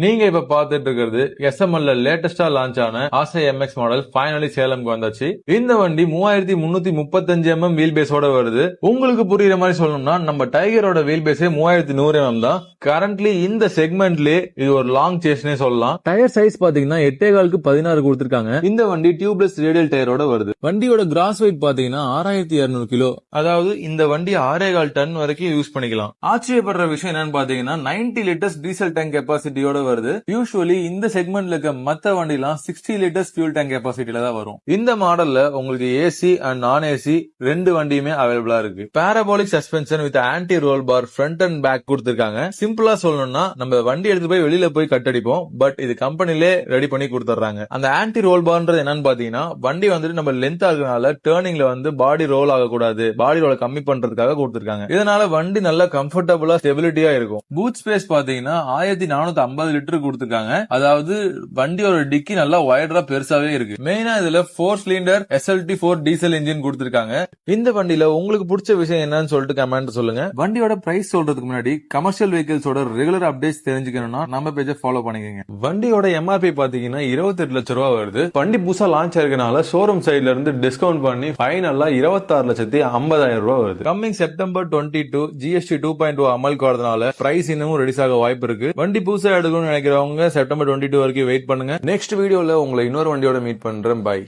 நீங்க இப்ப பாத்துட்டு இருக்கிறது SML லேட்டஸ்டா லான்ச் ஆன ஆசை MX மாடல் ஃபைனலி சேலம்க்கு வந்தாச்சு. இந்த வண்டி 3335mm வீல் பேஸோட வருது. உங்களுக்கு புரியுற மாதிரி சொல்லணும்னா நம்ம டைகரோட வீல் பேஸே 3100mm தான். கரண்ட்லி இந்த செக்மெண்ட்லயே இது ஒரு லாங் சேஸ்னே சொல்லலாம். டயர் சைஸ் பாத்தீங்கன்னா 8.4க்கு 16 கொடுத்திருக்காங்க. இந்த வண்டி டியூப்லெஸ் ரேடியல் டயரோட வருது. வண்டியோட கிராஸ் வெயிட் பாத்தீங்கன்னா 6200 கிலோ. அதாவது இந்த வண்டி 6.4 டன் வரைக்கும் யூஸ் பண்ணிக்கலாம். ஆச்சரியப்படுற விஷயம் என்னன்னு பாத்தீங்கன்னா 90 லிட்டர்ஸ் டீசல் டேங்க் கெப்பாசிட்டியோட வருது. யூசுவலி இந்த செக்மெண்ட்ல இருக்க மத்த வண்டிலாம் 60 லிட்டர்ஸ் ஃபியூல் டேங்க் கெப்பாசிட்டில தான் வரும். இந்த மாடல்ல உங்களுக்கு ஏசி அண்ட் நான் ஏசி ரெண்டு வண்டியுமே அவைலபிளா இருக்கு. Parabolic suspension with anti roll bar front and back கொடுத்திருக்காங்க. சிம்பிளா சொல்லணும்னா நம்ம வண்டி எடுத்து போய் வெளியில போய் கட்டடிப்போம், பட் இது கம்பெனிலே ரெடி பண்ணி கொடுத்துறாங்க. அந்த ஆன்டி ரோல் பார்ன்றது என்னன்னு பாத்தீங்கன்னா வண்டி வந்துட்டு நம்ம லென்த் ஆகுறதுனால டேர்னிங்ல வந்து பாடி ரோல் ஆகக்கூடாது, பாடி ரோல கம்மி பண்றதுக்காக கொடுத்திருக்காங்க. இதனால வண்டி நல்லா கம்ஃபர்டபுளா ஸ்டெபிலிட்டியா இருக்கும். பூட் ஸ்பேஸ் பாத்தீங்கன்னா 1450 லிட்டர் கொடுத்திருக்காங்க. அதாவது வண்டியோட டிக்கி நல்லா வைடரா பெருசாவே இருக்கு. மெயினா இதுல 4 சிலிண்டர் SLT4 டீசல் இன்ஜின் கொடுத்திருக்காங்க. இந்த வண்டியில உங்களுக்கு பிடிச்ச விஷயம் என்னன்னு சொல்லிட்டு கமெண்ட் சொல்லுங்க. வண்டியோட பிரைஸ் சொல்றதுக்கு முன்னாடி கமர்ஷியல் வெஹிக்கிள்ஸோட ரெகுலர் அப்டேட்ஸ் தெரிஞ்சுக்கணும்னா நம்ம பேஜை ஃபாலோ பண்ணிக்கங்க. வண்டியோட MRP பாத்தீங்கன்னா 28 லட்சம் ரூபாய் வருது. வண்டி புதுசா லான்ச் ஆயிருக்கனால ஷோரூம் சைட்ல இருந்து டிஸ்கவுண்ட் பண்ணி ஃபைனலா 26,50,000 ரூபாய் வருது. கம்மிங் செப்டம்பர் 22 GST 2.2 அமலுக்கு வரதுனால பிரைஸ் இன்னமும் ரெடியூஸ் ஆக வாய்ப்பு இருக்கு. வண்டி புதுசா எடுக்கணும்னு நினைக்கிறவங்க செப்டம்பர் 22 வரைக்கும் வெயிட் பண்ணுங்க. நெக்ஸ்ட் வீடியோல உங்களை இன்னொரு வண்டியோட மீட் பண்றேன். பை.